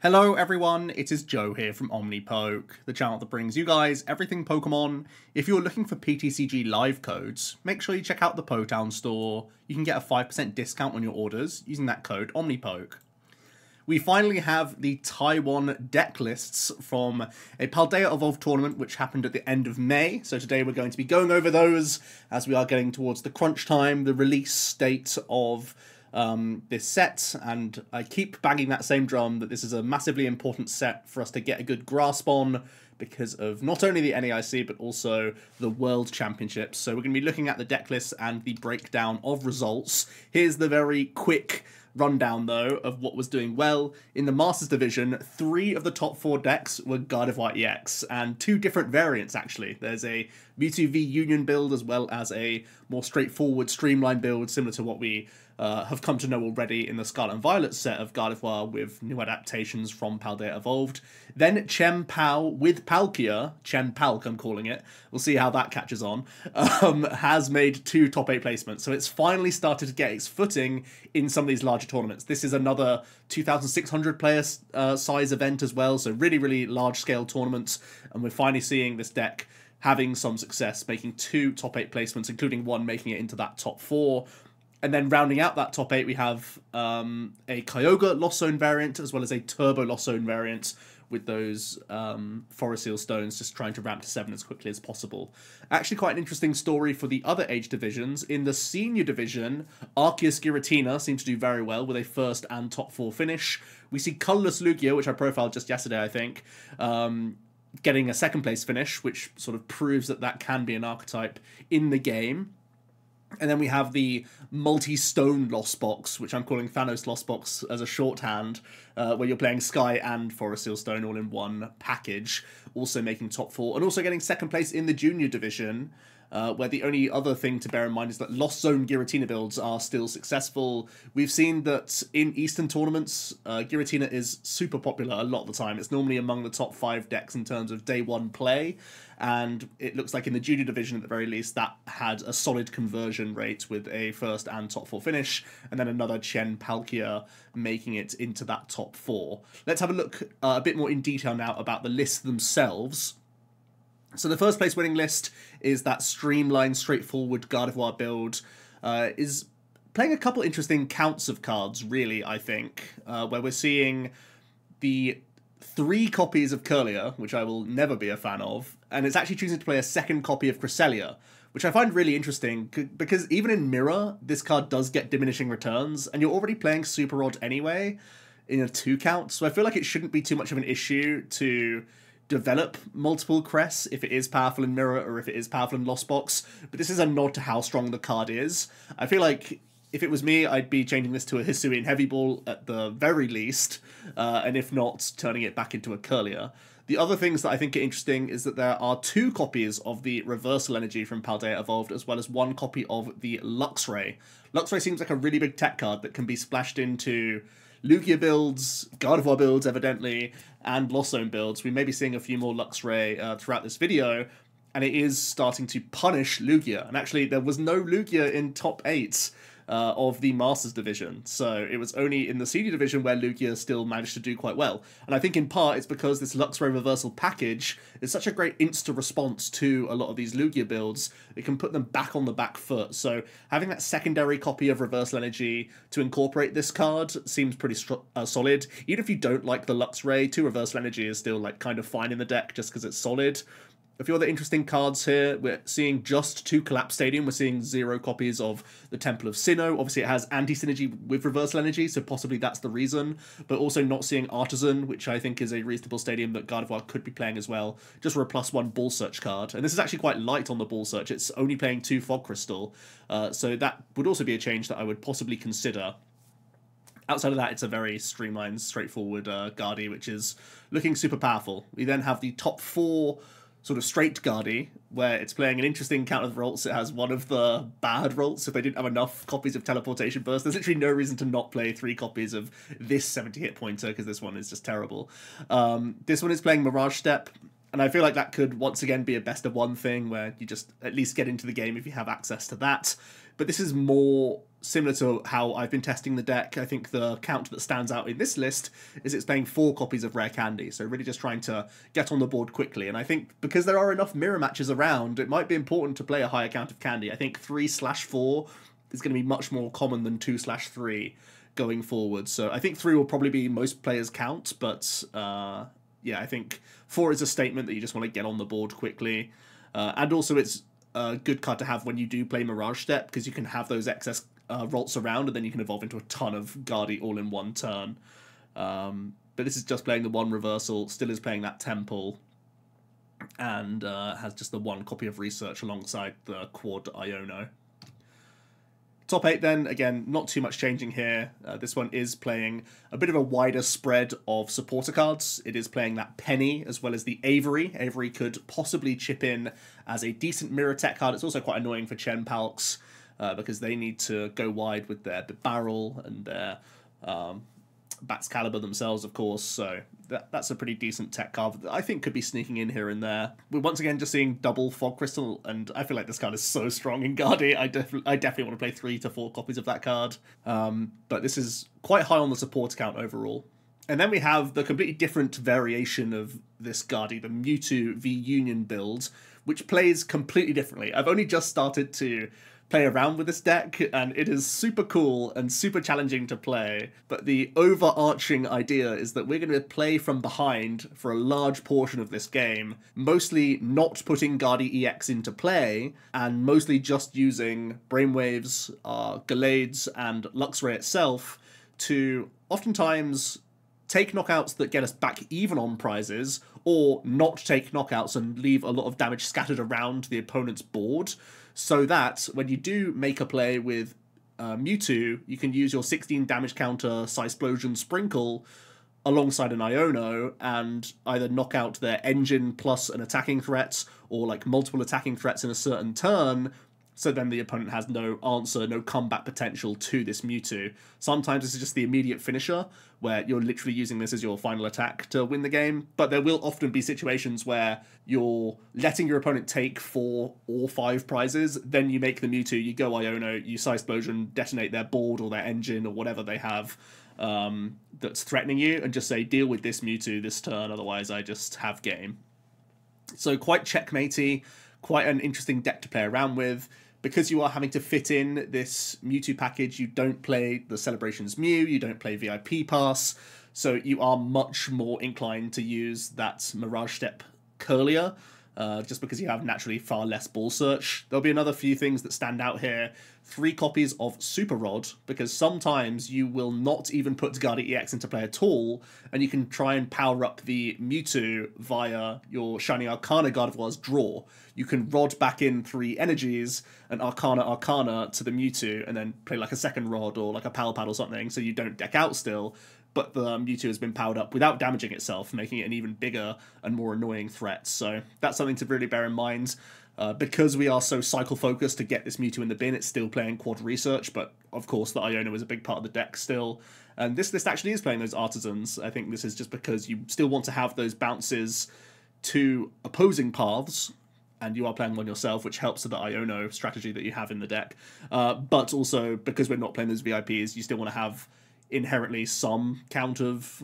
Hello everyone, it is Joe here from OmniPoke, the channel that brings you guys everything Pokemon. If you're looking for PTCG live codes, make sure you check out the Potown store. You can get a 5% discount on your orders using that code OmniPoke. We finally have the Taiwan deck lists from a Paldea Evolved tournament which happened at the end of May. So today we're going to be going over those as we are getting towards the crunch time, the release date of this set, and I keep banging that same drum that this is a massively important set for us to get a good grasp on because of not only the NAIC but also the World Championships. So we're going to be looking at the deck lists and the breakdown of results. Here's the very quick rundown though of what was doing well. In the Masters division, 3 of the top 4 decks were Gardevoir EX, and 2 different variants actually. There's a Mewtwo V Union build as well as a more straightforward streamlined build similar to what we have come to know already in the Scarlet and Violet set of Gardevoir with new adaptations from Paldea Evolved. Then chien-pao with Palkia, chien-palk I'm calling it, we'll see how that catches on, has made 2 top 8 placements. So it's finally started to get its footing in some of these larger tournaments. This is another 2,600 player size event as well, so really, really large scale tournaments, and we're finally seeing this deck having some success, making 2 top 8 placements, including 1 making it into that top 4. And then rounding out that top 8, we have a Kyogre Lost Zone variant, as well as a Turbo Lost Zone variant, with those Forest Seal Stones just trying to ramp to 7 as quickly as possible. Actually quite an interesting story for the other age divisions. In the senior division, Arceus Giratina seemed to do very well with a first and top 4 finish. We see Colourless Lugia, which I profiled just yesterday, I think, getting a 2nd place finish, which sort of proves that that can be an archetype in the game. And then we have the multi-stone Lost Box, which I'm calling Thanos Lost Box as a shorthand, where you're playing Sky and Forest Seal Stone all in one package, also making top 4, and also getting 2nd place in the junior division, where the only other thing to bear in mind is that Lost Zone Giratina builds are still successful. We've seen that in Eastern tournaments, Giratina is super popular a lot of the time. It's normally among the top 5 decks in terms of day 1 play, and it looks like in the junior division at the very least that had a solid conversion rate with a first and top 4 finish, and then another Chien-Palkia making it into that top 4. Let's have a look a bit more in detail now about the lists themselves. So the first place winning list is that streamlined, straightforward Gardevoir build. Is playing a couple interesting counts of cards, really, I think, where we're seeing the 3 copies of Kirlia, which I will never be a fan of, and it's actually choosing to play a 2nd copy of Cresselia, which I find really interesting, because even in Mirror, this card does get diminishing returns, and you're already playing Super Rod anyway in a 2 count, so I feel like it shouldn't be too much of an issue to develop multiple crests if it is powerful in Mirror or if it is powerful in Lost Box, but this is a nod to how strong the card is. I feel like if it was me, I'd be changing this to a Hisuian Heavy Ball at the very least, and if not, turning it back into a Kirlia. The other things that I think are interesting is that there are 2 copies of the Reversal Energy from Paldea Evolved, as well as 1 copy of the Luxray. Luxray seems like a really big tech card that can be splashed into Lugia builds, Gardevoir builds, evidently, and Lost Zone builds. We may be seeing a few more Luxray throughout this video, and it is starting to punish Lugia. And actually, there was no Lugia in top 8 of the Masters division, so it was only in the senior division where Lugia still managed to do quite well. And I think in part it's because this Luxray reversal package is such a great insta-response to a lot of these Lugia builds, it can put them back on the back foot. So having that secondary copy of Reversal Energy to incorporate this card seems pretty solid. Even if you don't like the Luxray, 2 Reversal Energy is still like kind of fine in the deck just because it's solid. A few other interesting cards here. We're seeing just 2 Collapse Stadium. We're seeing 0 copies of the Temple of Sinnoh. Obviously, it has anti-synergy with Reversal Energy, so possibly that's the reason. But also not seeing Artisan, which I think is a reasonable stadium that Gardevoir could be playing as well, just for a +1 Ball Search card. And this is actually quite light on the Ball Search. It's only playing 2 Fog Crystal, so that would also be a change that I would possibly consider. Outside of that, it's a very streamlined, straightforward Guardy, which is looking super powerful. We then have the top 4 sort of straight Guardy, where it's playing an interesting count of Rolts. It has 1 of the bad Rolts if they didn't have enough copies of Teleportation Burst. There's literally no reason to not play 3 copies of this 70-hit pointer, because this one is just terrible. This one is playing Mirage Step, and I feel like that could once again be a best of 1 thing, where you just at least get into the game if you have access to that. But this is more similar to how I've been testing the deck. I think the count that stands out in this list is it's playing 4 copies of Rare Candy, so really just trying to get on the board quickly. And I think because there are enough mirror matches around, it might be important to play a higher count of Candy. I think 3/4 is going to be much more common than 2/3 going forward. So I think 3 will probably be most players' count, but yeah, I think 4 is a statement that you just want to get on the board quickly. And also it's a good card to have when you do play Mirage Step, because you can have those excess Ralts around, and then you can evolve into a ton of Guardi all in one turn. But this is just playing the 1 reversal, still is playing that Temple, and has just the 1 copy of Research alongside the quad Iono. Top 8 then, again, not too much changing here. This one is playing a bit of a wider spread of supporter cards. It is playing that Penny as well as the Avery. Avery could possibly chip in as a decent mirror tech card. It's also quite annoying for chien-palks because they need to go wide with their barrel and their Bat's Caliber themselves, of course, so that's a pretty decent tech card that I think could be sneaking in here and there. We're once again just seeing double Fog Crystal, and I feel like this card is so strong in Guardi. I definitely want to play 3 to 4 copies of that card, but this is quite high on the support count overall. And then we have the completely different variation of this Guardi, the Mewtwo v Union build, which plays completely differently. I've only just started to play around with this deck, and it is super cool and super challenging to play, but the overarching idea is that we're going to play from behind for a large portion of this game, mostly not putting Guardi EX into play, and mostly just using Brainwaves, Gallades, and Luxray itself to oftentimes take knockouts that get us back even on prizes, or not take knockouts and leave a lot of damage scattered around the opponent's board, so that when you do make a play with Mewtwo, you can use your 16 damage counter Cysplosion Sprinkle alongside an Iono and either knock out their engine plus an attacking threat, or like multiple attacking threats in a certain turn, so then the opponent has no answer, no comeback potential to this Mewtwo. Sometimes this is just the immediate finisher, where you're literally using this as your final attack to win the game, but there will often be situations where you're letting your opponent take 4 or 5 prizes, then you make the Mewtwo, you go Iono, you Cysplosion, detonate their board or their engine or whatever they have that's threatening you, and just say, deal with this Mewtwo this turn, otherwise I just have game. So quite checkmatey, quite an interesting deck to play around with. Because you are having to fit in this Mewtwo package, you don't play the Celebrations Mew, you don't play VIP Pass, so you are much more inclined to use that Mirage Step Curlier, just because you have naturally far less ball search. There'll be another few things that stand out here. 3 copies of Super Rod, because sometimes you will not even put Guardi EX into play at all, and you can try and power up the Mewtwo via your Shiny Arcana Gardevoir's draw. You can Rod back in 3 energies and Arcana to the Mewtwo, and then play like a second Rod or like a Pal Pad or something, so you don't deck out still, but the Mewtwo has been powered up without damaging itself, making it an even bigger and more annoying threat. So that's something to really bear in mind. Because we are so cycle-focused to get this Mewtwo in the bin, it's still playing Quad Research, but of course the Iono is a big part of the deck still. And this list actually is playing those Artisans. I think this is just because you still want to have those bounces to opposing paths, and you are playing one yourself, which helps with the Iono strategy that you have in the deck. But also, because we're not playing those VIPs, you still want to have inherently some count of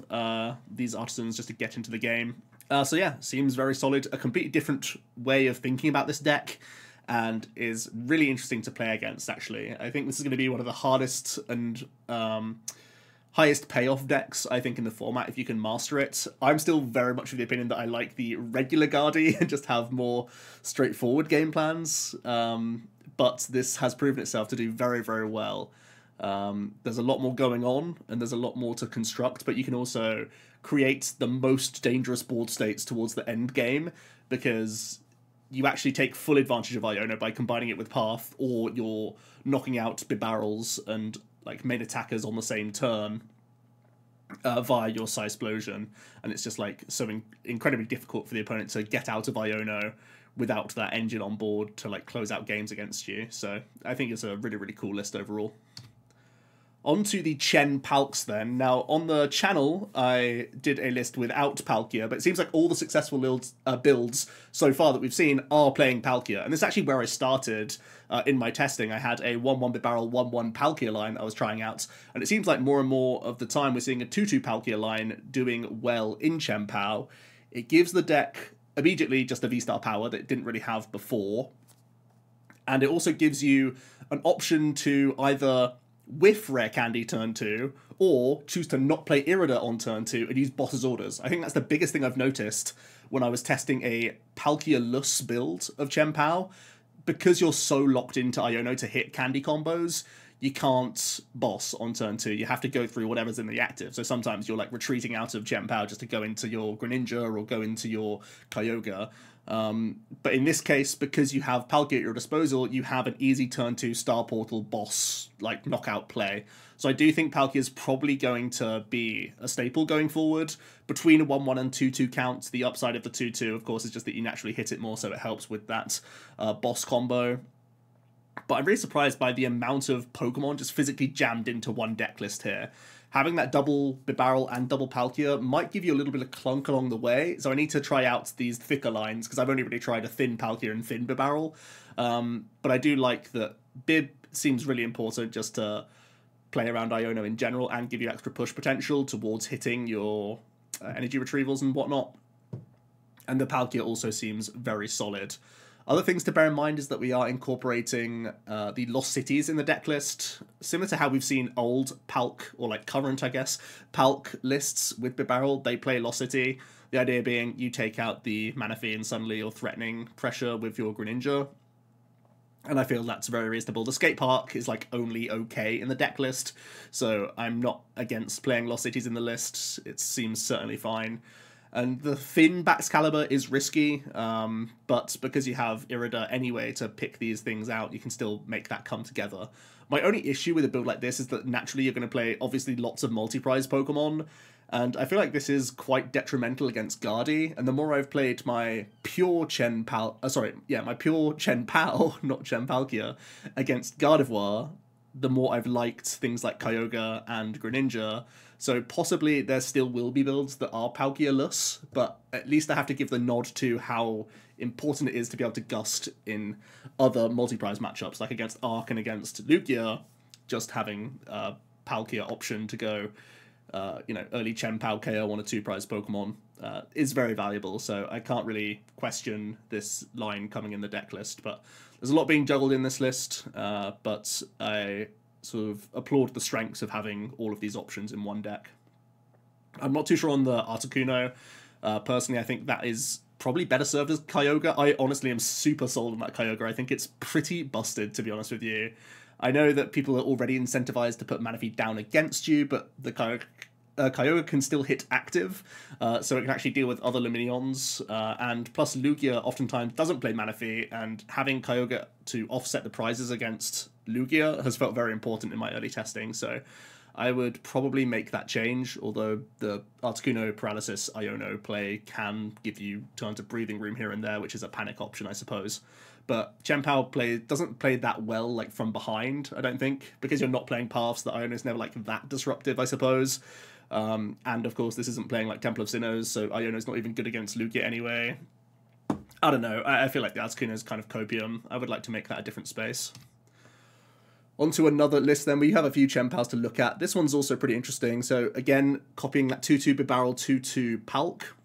these Artisans just to get into the game. So yeah, seems very solid. A completely different way of thinking about this deck, and is really interesting to play against, actually. I think this is going to be one of the hardest and highest payoff decks, I think, in the format, if you can master it. I'm still very much of the opinion that I like the regular Guardi and just have more straightforward game plans, but this has proven itself to do very, very well. There's a lot more going on, and there's a lot more to construct, but you can also create the most dangerous board states towards the end game, because you actually take full advantage of Iono by combining it with Path, or you're knocking out Bibarrels and like main attackers on the same turn via your Cysplosion, and it's just like so incredibly difficult for the opponent to get out of Iono without that engine on board to like close out games against you. So I think it's a really, really cool list overall. On to the chien-palks then. Now, on the channel, I did a list without Palkia, but it seems like all the successful builds so far that we've seen are playing Palkia. And this is actually where I started in my testing. I had a 1-1 Bibarel, 1-1 Palkia line I was trying out, and it seems like more and more of the time we're seeing a 2-2 Palkia line doing well in chien-pao. It gives the deck immediately just a V-Star power that it didn't really have before, and it also gives you an option to either whiff Rare Candy turn 2, or choose to not play Irida on turn 2 and use Boss's Orders. I think that's the biggest thing I've noticed when I was testing a Palkia-less build of chien-pao. Because you're so locked into Iono to hit candy combos, you can't boss on turn 2. You have to go through whatever's in the active. So sometimes you're like retreating out of chien-pao just to go into your Greninja or go into your Kyogre. But in this case, because you have Palkia at your disposal, you have an easy turn 2 Star Portal boss, like, knockout play. So I do think Palkia is probably going to be a staple going forward. Between a 1-1 and 2-2 count, the upside of the 2-2, of course, is just that you naturally hit it more, so it helps with that boss combo. But I'm really surprised by the amount of Pokemon just physically jammed into one deck list here. Having that double Bibarel and double Palkia might give you a little bit of clunk along the way, so I need to try out these thicker lines, because I've only really tried a thin Palkia and thin Bibarel. But I do like that Bib seems really important just to play around Iono in general and give you extra push potential towards hitting your energy retrievals and whatnot. And the Palkia also seems very solid. Other things to bear in mind is that we are incorporating the Lost Cities in the deck list, similar to how we've seen old Palk, or like current, I guess, Palk lists with Bibarel. They play Lost City. The idea being you take out the Manaphy and suddenly you're threatening pressure with your Greninja. And I feel that's very reasonable. The skate park is like only okay in the deck list, so I'm not against playing Lost Cities in the list. It seems certainly fine. And the thin Baxcalibur is risky, but because you have Irida anyway to pick these things out, you can still make that come together. My only issue with a build like this is that naturally you're going to play, obviously, lots of multi-prize Pokemon, and I feel like this is quite detrimental against Guardy, and the more I've played my pure chien-pao, my pure chien-pao, not chien-palkia, against Gardevoir, the more I've liked things like Kyogre and Greninja. So possibly there still will be builds that are Palkia-less, but at least I have to give the nod to how important it is to be able to gust in other multi-prize matchups, like against Arc and against Lugia. Just having a Palkia option to go, early chien-pao KO on a 2-prize Pokemon is very valuable, so I can't really question this line coming in the deck list, but there's a lot being juggled in this list, but I sort of applaud the strengths of having all of these options in one deck. I'm not too sure on the Articuno. Personally, I think that is probably better served as Kyogre. I honestly am super sold on that Kyogre. I think it's pretty busted, to be honest with you. I know that people are already incentivized to put Manaphy down against you, but the Kyogre can still hit active, so it can actually deal with other Luminions, and plus Lugia oftentimes doesn't play Manaphy, and having Kyogre to offset the prizes against Lugia has felt very important in my early testing, so I would probably make that change, although the Articuno Paralysis Iono play can give you tons of breathing room here and there, which is a panic option, I suppose. But chien-pao doesn't play that well, like, from behind, I don't think, because you're not playing paths. The Iono is never, like, that disruptive, I suppose. And, of course, this isn't playing, like, Temple of Sinnohs, so Iono's not even good against Lugia anyway. I don't know. I feel like the Articuno is kind of copium. I would like to make that a different space. On to another list then, where you have a few chien-paos to look at. This one's also pretty interesting. So, again, copying that 2-2 Bibarel, 2-2 Palk.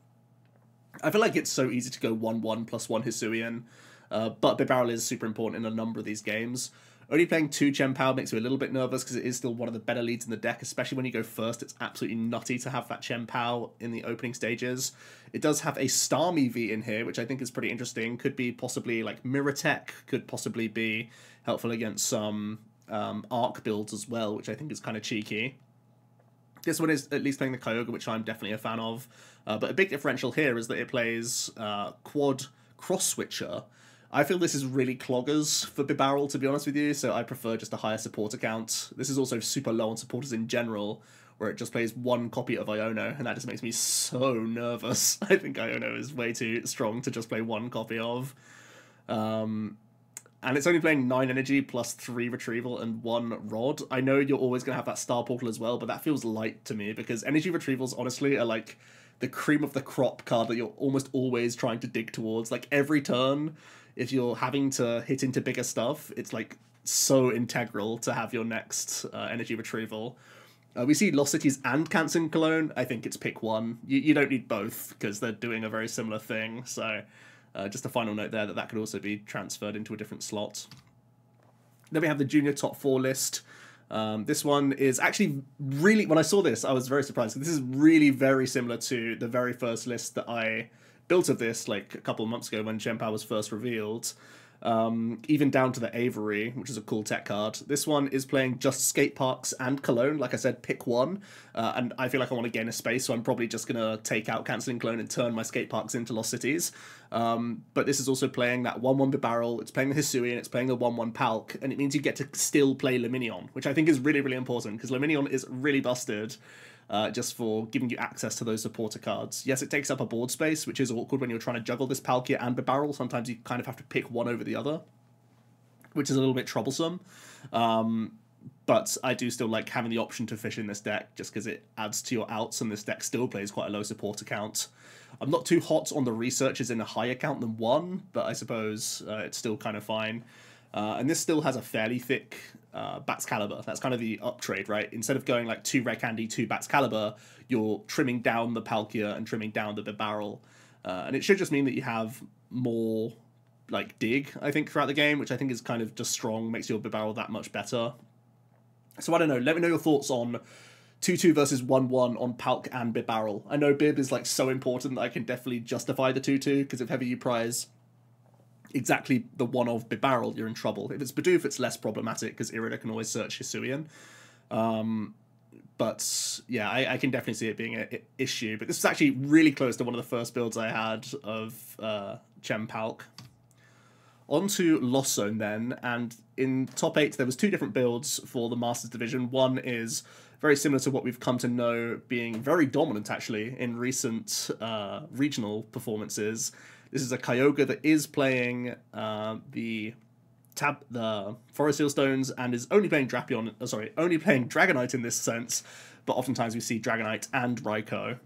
I feel like it's so easy to go 1-1 plus 1 Hisuian. But Bibarel is super important in a number of these games. Only playing 2 chien-pao makes me a little bit nervous because it is still one of the better leads in the deck, especially when you go first. It's absolutely nutty to have that chien-pao in the opening stages. It does have a Starmie V in here, which I think is pretty interesting. Could be possibly like Mirror Tech, could possibly be helpful against some Arc builds as well, which I think is kind of cheeky. This one is at least playing the Kyogre, which I'm definitely a fan of. But a big differential here is that it plays Quad Cross Switcher. I feel this is really cloggers for Bibarel, to be honest with you, so I prefer just a higher supporter count. This is also super low on supporters in general, where it just plays 1 copy of Iono, and that just makes me so nervous. I think Iono is way too strong to just play 1 copy of. And and it's only playing 9 energy plus 3 retrieval and 1 rod. I know you're always going to have that star portal as well, but that feels light to me because energy retrievals honestly are like the cream of the crop card that you're almost always trying to dig towards. Like every turn, if you're having to hit into bigger stuff, it's like so integral to have your next energy retrieval. We see Lost Cities and Cancer Cologne. I think it's pick one. You don't need both because they're doing a very similar thing. So just a final note there that could also be transferred into a different slot. Then we have the Junior Top 4 list. This one is actually really, when I saw this, I was very surprised. This is really very similar to the very first list that I built of this like a couple of months ago when chien-pao was first revealed. Even down to the Avery, which is a cool tech card. This one is playing just skate parks and Cologne. Like I said, pick one. And I feel like I want to gain a space, so I'm probably just going to take out Cancelling Cologne and turn my skate parks into Lost Cities. But this is also playing that 1-1 Bibarel, it's playing the Hisuian, it's playing the 1-1 Palk, and it means you get to still play Luminion, which I think is really, really important, because Luminion is really busted. Just for giving you access to those supporter cards. Yes, it takes up a board space, which is awkward when you're trying to juggle this Palkia and Bibarel. Sometimes you kind of have to pick one over the other, which is a little bit troublesome. But I do still like having the option to fish in this deck, just because it adds to your outs, and this deck still plays quite a low supporter count. I'm not too hot on the researches in a higher count than 1, but I suppose it's still kind of fine. And this still has a fairly thick Bats Caliber. That's kind of the uptrade, right? Instead of going like 2 Rare Candy, 2 Bats Caliber, you're trimming down the Palkia and trimming down the Bibarel. And it should just mean that you have more like dig, I think, throughout the game, which I think is kind of just strong, makes your Bibarel that much better. So I don't know, let me know your thoughts on 2-2 versus 1-1 on Palk and Bibarel. I know Bib is like so important that I can definitely justify the 2-2, because if ever you prize exactly the one of Bibarel, you're in trouble. If it's Bidoof, it's less problematic because Irida can always search Hisuian. But yeah, I can definitely see it being an issue. But this is actually really close to one of the first builds I had of chien-palk. On to Lost Zone then, and in top 8 there was 2 different builds for the Masters Division. One is very similar to what we've come to know being very dominant actually in recent regional performances. This is a Kyogre that is playing the Forest Seal Stones and is only playing only playing Dragonite in this sense, but oftentimes we see Dragonite and Raikou.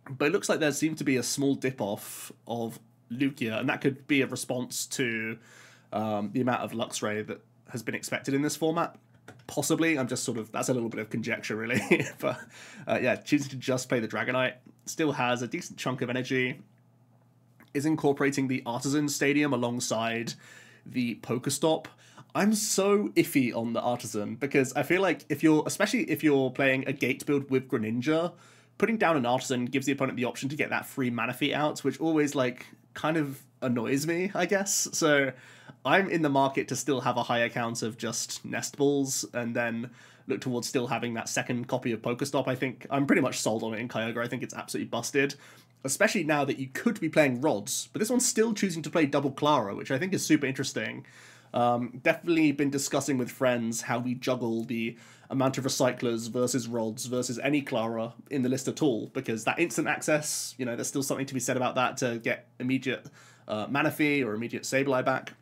But it looks like there seems to be a small dip-off of Lugia, and that could be a response to the amount of Luxray that has been expected in this format. Possibly, that's a little bit of conjecture really, but yeah, choosing to just play the Dragonite, still has a decent chunk of energy, is incorporating the Artisan Stadium alongside the Pokestop. I'm so iffy on the Artisan because I feel like especially if you're playing a gate build with Greninja, putting down an Artisan gives the opponent the option to get that free Manaphy out, which always like kind of annoys me, I guess. So I'm in the market to still have a higher count of just Nest Balls and then look towards still having that second copy of Pokestop. I think I'm pretty much sold on it in Kyogre. I think it's absolutely busted, especially now that you could be playing Rods, but this one's still choosing to play double Clara, which I think is super interesting. Definitely been discussing with friends how we juggle the amount of Recyclers versus Rods versus any Clara in the list at all, because that instant access, there's still something to be said about that to get immediate Manaphy or immediate Sableye back.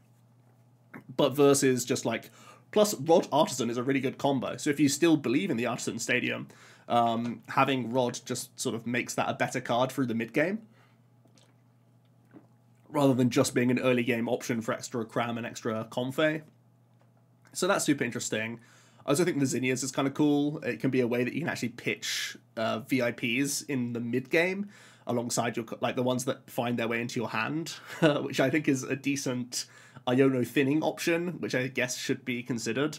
But versus just like, plus Rod Artisan is a really good combo, so if you still believe in the Artisan Stadium, having Rod just sort of makes that a better card through the mid-game, rather than just being an early game option for extra cram and extra Comfey. So that's super interesting. I also think the Zinnias is kind of cool. It can be a way that you can actually pitch VIPs in the mid-game alongside the ones that find their way into your hand, which I think is a decent Iono thinning option, which I guess should be considered.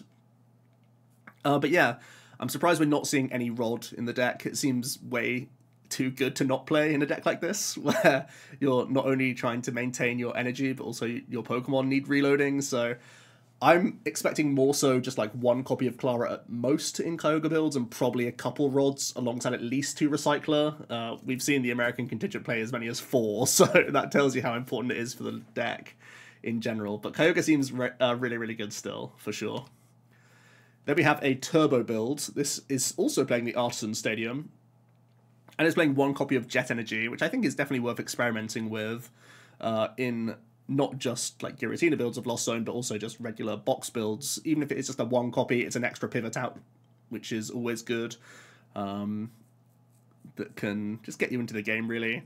But yeah, I'm surprised we're not seeing any Rod in the deck. It seems way too good to not play in a deck like this, where you're not only trying to maintain your energy, but also your Pokemon need reloading. So I'm expecting more so just like 1 copy of Clara at most in Kyogre builds, and probably a couple Rods alongside at least 2 Recycler. We've seen the American contingent play as many as 4, so that tells you how important it is for the deck in general. But Kyogre seems really, really good still, for sure. Then we have a Turbo build. This is also playing the Artisan Stadium, and it's playing 1 copy of Jet Energy, which I think is definitely worth experimenting with in not just like Giratina builds of Lost Zone, but also just regular box builds. Even if it's just a 1 copy, it's an extra pivot out, which is always good. That can just get you into the game, really.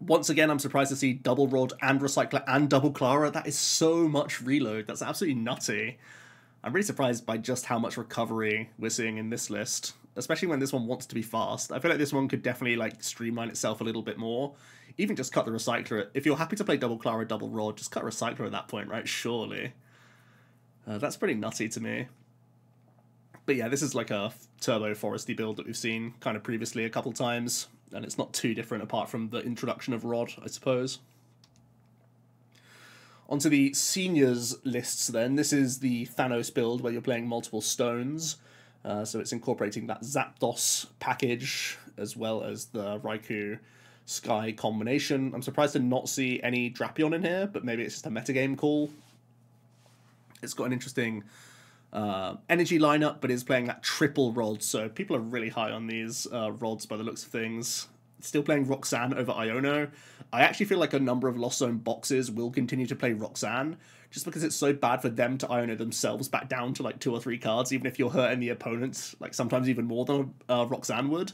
Once again, I'm surprised to see double Rod and Recycler and double Clara. That is so much reload. That's absolutely nutty. I'm really surprised by just how much recovery we're seeing in this list, especially when this one wants to be fast. I feel like this one could definitely like streamline itself a little bit more. Even just cut the Recycler. If you're happy to play double Clara, double Rod, just cut Recycler at that point, right? Surely. That's pretty nutty to me. But yeah, this is like a turbo foresty build that we've seen kind of previously a couple times, and it's not too different apart from the introduction of Rod, I suppose. Onto the seniors lists then. This is the Thanos build where you're playing multiple stones. So it's incorporating that Zapdos package as well as the Raikou Sky combination. I'm surprised to not see any Drapion in here, but maybe it's just a metagame call. It's got an interesting energy lineup, but is playing that triple Rod, so people are really high on these Rods by the looks of things. Still playing Roxanne over Iono. I actually feel like a number of Lost Zone boxes will continue to play Roxanne, just because it's so bad for them to Iono themselves back down to like 2 or 3 cards, even if you're hurting the opponent, like sometimes even more than Roxanne would.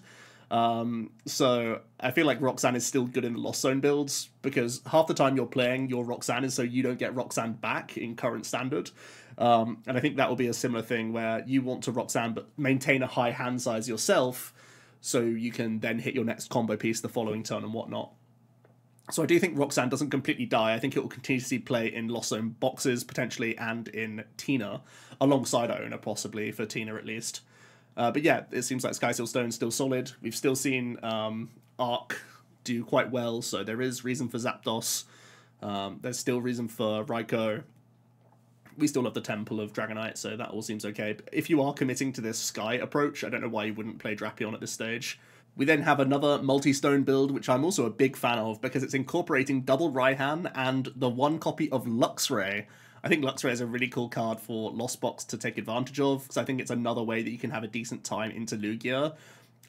So I feel like Roxanne is still good in the Lost Zone builds, because half the time you're playing your Roxanne is so you don't get Roxanne back in current standard. And I think that will be a similar thing where you want to Roxanne but maintain a high hand size yourself, so you can then hit your next combo piece the following turn and whatnot. So I do think Roxanne doesn't completely die. I think it will continue to see play in Lost Zone boxes, potentially, and in Tina, alongside Iona, possibly, for Tina at least. But yeah, it seems like Sky Seal Stone's still solid. We've still seen Arc do quite well, so there is reason for Zapdos. There's still reason for Raikou. We still have the Temple of Dragonite, so that all seems okay. But if you are committing to this Sky approach, I don't know why you wouldn't play Drapion at this stage. We then have another multi-stone build, which I'm also a big fan of, because it's incorporating double Raihan and the 1 copy of Luxray. I think Luxray is a really cool card for Lost Box to take advantage of, because I think it's another way that you can have a decent time into Lugia.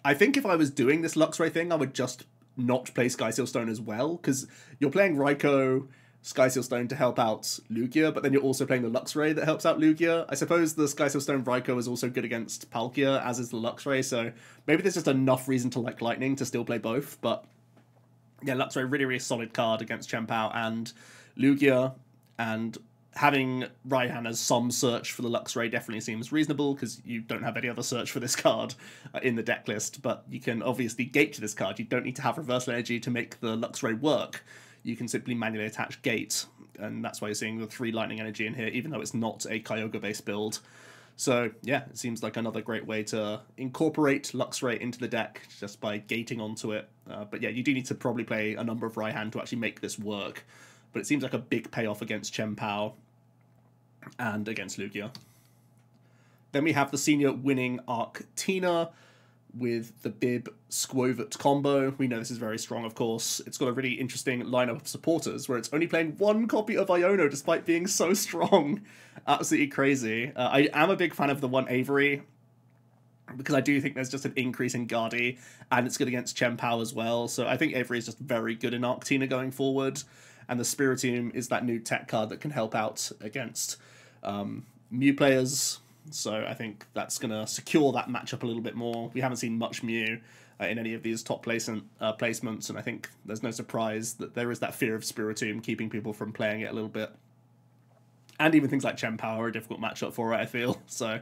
I think if I was doing this Luxray thing, I would just not play Sky Seal Stone as well, because you're playing Raikou, Sky Seal Stone to help out Lugia, but then you're also playing the Luxray that helps out Lugia. I suppose the Sky Seal Stone Raikou is also good against Palkia, as is the Luxray, so maybe there's just enough reason to like Lightning to still play both, but yeah, Luxray, really, really solid card against chien-pao and Lugia, and having Raihan as some search for the Luxray definitely seems reasonable, because you don't have any other search for this card in the deck list, but you can obviously gate to this card. You don't need to have reversal energy to make the Luxray work. You can simply manually attach Gate, and that's why you're seeing the 3 Lightning Energy in here, even though it's not a Kyogre-based build. So, yeah, it seems like another great way to incorporate Luxray into the deck, just by gating onto it. But yeah, you do need to probably play a number of Raihan to actually make this work. But it seems like a big payoff against chien-pao and against Lugia. Then we have the senior winning Arc Tina, with the Bib Squovert combo. We know this is very strong, of course. It's got a really interesting lineup of supporters where it's only playing 1 copy of Iono despite being so strong. Absolutely crazy. I am a big fan of the 1 Avery, because I do think there's just an increase in Guardy, and it's good against chien-pao as well. So I think Avery is just very good in Arctina going forward. And the Spiritomb is that new tech card that can help out against Mew players. So I think that's going to secure that matchup a little bit more. We haven't seen much Mew in any of these top placements, and I think there's no surprise that there is that fear of Spiritomb keeping people from playing it a little bit. And even things like chien-pao are a difficult matchup for it, I feel. So,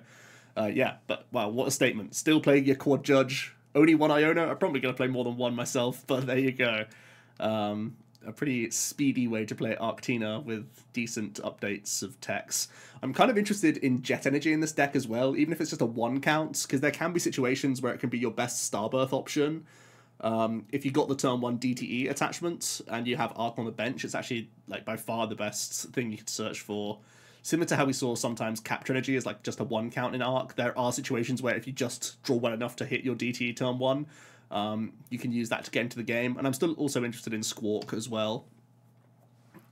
yeah, but wow, what a statement. Still playing your Quad Judge, only 1 Iono. I'm probably going to play more than 1 myself, but there you go. A pretty speedy way to play Arctina with decent updates of techs. I'm kind of interested in Jet Energy in this deck as well, even if it's just a 1 count, because there can be situations where it can be your best Starbirth option. If you got the turn 1 DTE attachment and you have Arc on the bench, it's actually like by far the best thing you could search for. Similar to how we saw sometimes Capture Energy is like just a 1 count in Arc, there are situations where if you just draw well enough to hit your DTE turn 1, you can use that to get into the game. And I'm still also interested in Squawk as well.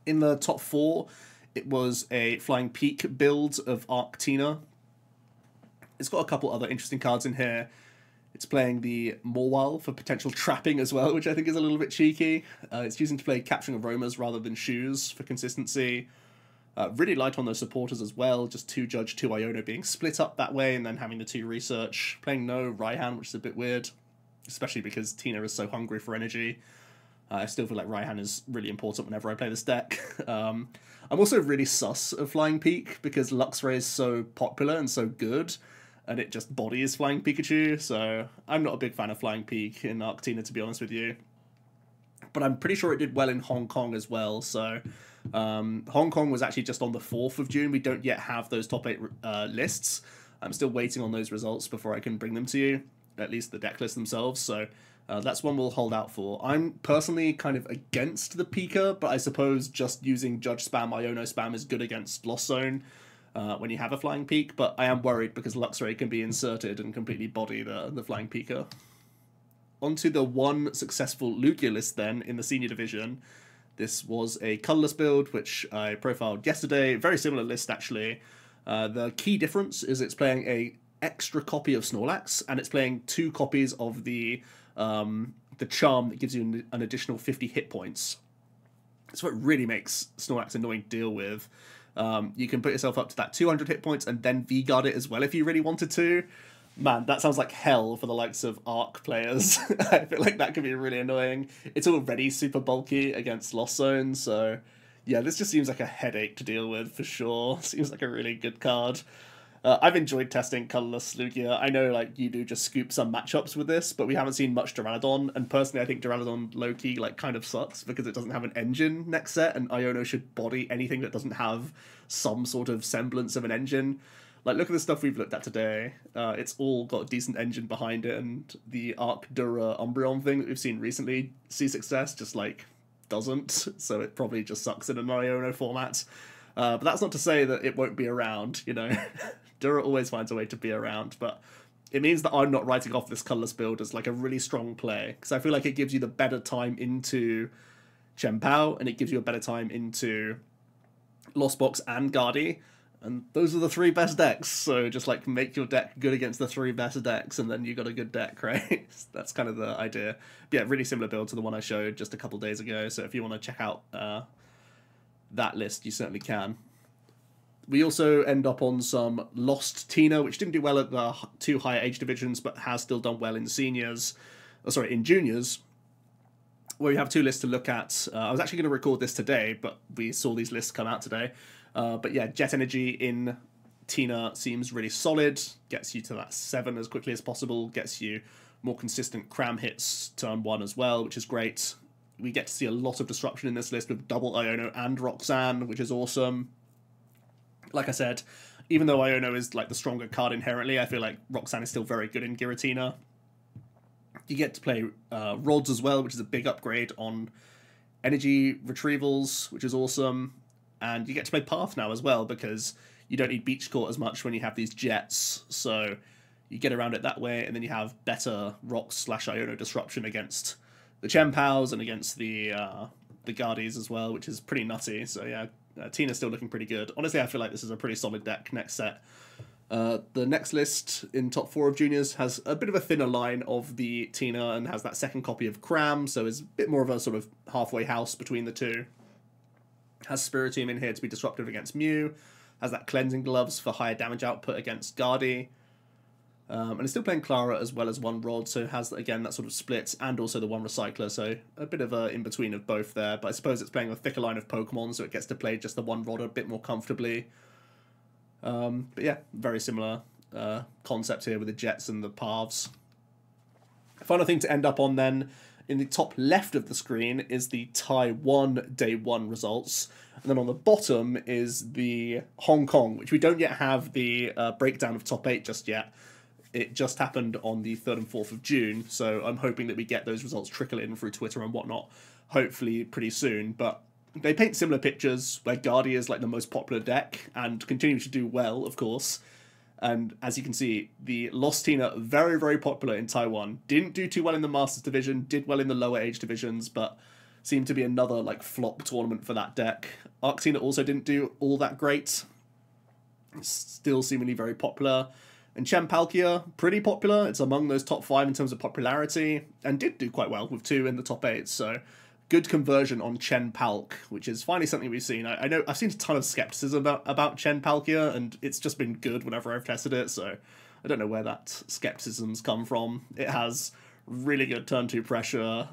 In the top 4, it was a Flying Peak build of Arctina. It's got a couple other interesting cards in here. It's playing the Morwal for potential trapping as well, which I think is a little bit cheeky. It's choosing to play Capturing Aromas rather than Shoes for consistency. Really light on those supporters as well, just 2 Judge, 2 Iono being split up that way, and then having the 2 Research. Playing no Raihan, which is a bit weird, especially because Tina is so hungry for energy. I still feel like Raihan is really important whenever I play this deck. I'm also really sus of Flying Peak, because Luxray is so popular and so good, and it just bodies Flying Pikachu, so I'm not a big fan of Flying Peak in Arctina, to be honest with you. But I'm pretty sure it did well in Hong Kong as well, so... Hong Kong was actually just on the 4th of June. We don't yet have those top 8 lists. I'm still waiting on those results before I can bring them to you, at least the deck lists themselves, so that's one we'll hold out for. I'm personally kind of against the Pika, but I suppose just using Judge spam, Iono spam is good against Lost Zone when you have a Flying Peak, but I am worried because Luxray can be inserted and completely body the Flying Pika. Onto the one successful Lugia list then in the senior division. This was a colourless build, which I profiled yesterday. Very similar list, actually. The key difference is it's playing a extra copy of Snorlax, and it's playing 2 copies of the charm that gives you an additional 50 hit points. So it really makes Snorlax annoying to deal with. You can put yourself up to that 200 hit points and then V-Guard it as well if you really wanted to. Man, that sounds like hell for the likes of Arc players. I feel like that could be really annoying. It's already super bulky against Lost Zone, so yeah, this just seems like a headache to deal with for sure. Seems like a really good card. I've enjoyed testing colourless Lugia. I know like you do just scoop some matchups with this, but we haven't seen much Duraludon, and personally I think Duraludon low-key like kind of sucks because it doesn't have an engine next set, and Iono should body anything that doesn't have some sort of semblance of an engine. Like, look at the stuff we've looked at today. It's all got a decent engine behind it, and the Arc Dura Umbreon thing that we've seen recently see success just, like, doesn't. So it probably just sucks in an Iono format. But that's not to say that it won't be around, you know. Dura always finds a way to be around, but it means that I'm not writing off this colourless build as, like, a really strong play, because I feel like it gives you the better time into chien-pao, and it gives you a better time into Lost Box and Guardy. And those are the 3 best decks, so just like make your deck good against the 3 best decks, and then you got a good deck, right? That's kind of the idea. But yeah, really similar build to the one I showed just a couple days ago, so if you want to check out that list, you certainly can. We also end up on some Lost Tina, which didn't do well at the 2 higher age divisions, but has still done well in seniors, in juniors, where we have 2 lists to look at. I was actually going to record this today, but we saw these lists come out today. But yeah, Jet Energy in Tina seems really solid, gets you to that 7 as quickly as possible, gets you more consistent cram hits turn 1 as well, which is great. We get to see a lot of disruption in this list with double Iono and Roxanne, which is awesome. Like I said, even though Iono is like the stronger card inherently, I feel like Roxanne is still very good in Giratina. You get to play Rods as well, which is a big upgrade on energy retrievals, which is awesome. And you get to play Path now as well, because you don't need Beach Court as much when you have these Jets, so you get around it that way, and then you have better Rocks/Iono disruption against the chien-paos and against the Guardies as well, which is pretty nutty. So yeah, Tina's still looking pretty good. Honestly, I feel like this is a pretty solid deck next set. The next list in top 4 of juniors has a bit of a thinner line of the Tina and has that second copy of Cram, so it's a bit more of a sort of halfway house between the 2. Has Spiritomb in here to be disruptive against Mew. Has that Cleansing Gloves for higher damage output against Guardy. And it's still playing Clara as well as 1 Rod, so it has, again, that sort of split, and also the 1 Recycler, so a bit of a in-between of both there. But I suppose it's playing a thicker line of Pokemon, so it gets to play just the 1 Rod a bit more comfortably. But yeah, very similar concept here with the Jets and the Paths. Final thing to end up on then, in the top left of the screen is the Taiwan Day 1 results, and then on the bottom is the Hong Kong, which we don't yet have the breakdown of top 8 just yet. It just happened on the 3rd and 4th of June, so I'm hoping that we get those results trickle in through Twitter and whatnot, hopefully pretty soon. But they paint similar pictures, where Guardia is like the most popular deck, and continues to do well, of course. And as you can see, the Lost Tina, very, very popular in Taiwan. Didn't do too well in the Masters division, did well in the lower age divisions, but seemed to be another like flop tournament for that deck. Arctina also didn't do all that great. Still seemingly very popular. And chien-palk, pretty popular. It's among those top 5 in terms of popularity, and did do quite well with 2 in the top 8. So good conversion on chien-palk, which is finally something we've seen. I know I've seen a ton of skepticism about chien-palk, and it's just been good whenever I've tested it. So I don't know where that skepticism's come from. It has really good turn 2 pressure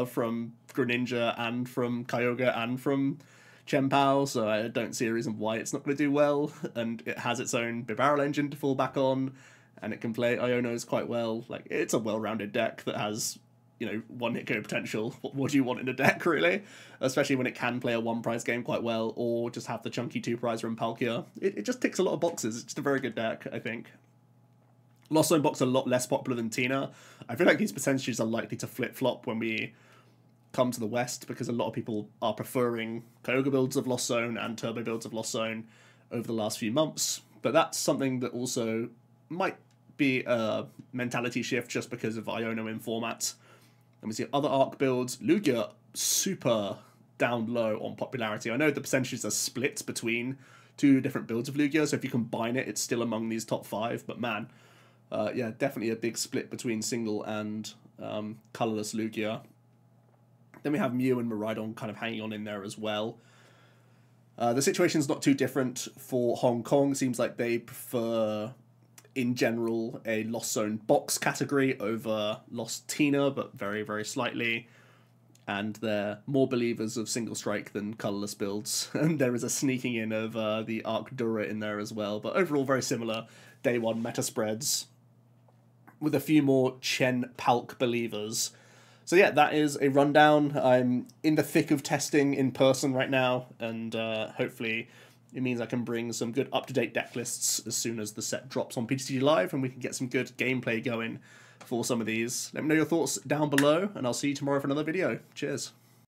from Greninja and from Kyogre and from chien-pao, so I don't see a reason why it's not going to do well, and it has its own Bibarel engine to fall back on, and it can play Ionos quite well. Like, it's a well-rounded deck that has, you know, 1-hit KO potential. What do you want in a deck, really? Especially when it can play a 1-prize game quite well, or just have the chunky 2-prizer and Palkia. It just ticks a lot of boxes. It's just a very good deck, I think. Lost Zone Box are a lot less popular than Tina. I feel like these percentages are likely to flip-flop when we come to the West, because a lot of people are preferring Kyogre builds of Lost Zone and Turbo builds of Lost Zone over the last few months. But that's something that also might be a mentality shift just because of Iono in format. And we see other Arc builds. Lugia, super down low on popularity. I know the percentages are split between 2 different builds of Lugia, so if you combine it, it's still among these top 5. But man, yeah, definitely a big split between single and colourless Lugia. Then we have Mew and Miraidon kind of hanging on in there as well. The situation's not too different for Hong Kong. Seems like they prefer, in general, a Lost Zone box category over Lost Tina, but very, very slightly. And they're more believers of single strike than colourless builds. And there is a sneaking in of the Arc Dura in there as well. But overall, very similar day 1 meta spreads, with a few more chien-palk believers. So yeah, that is a rundown. I'm in the thick of testing in person right now, and hopefully it means I can bring some good up-to-date deck lists as soon as the set drops on PTCG Live, and we can get some good gameplay going for some of these. Let me know your thoughts down below, and I'll see you tomorrow for another video. Cheers.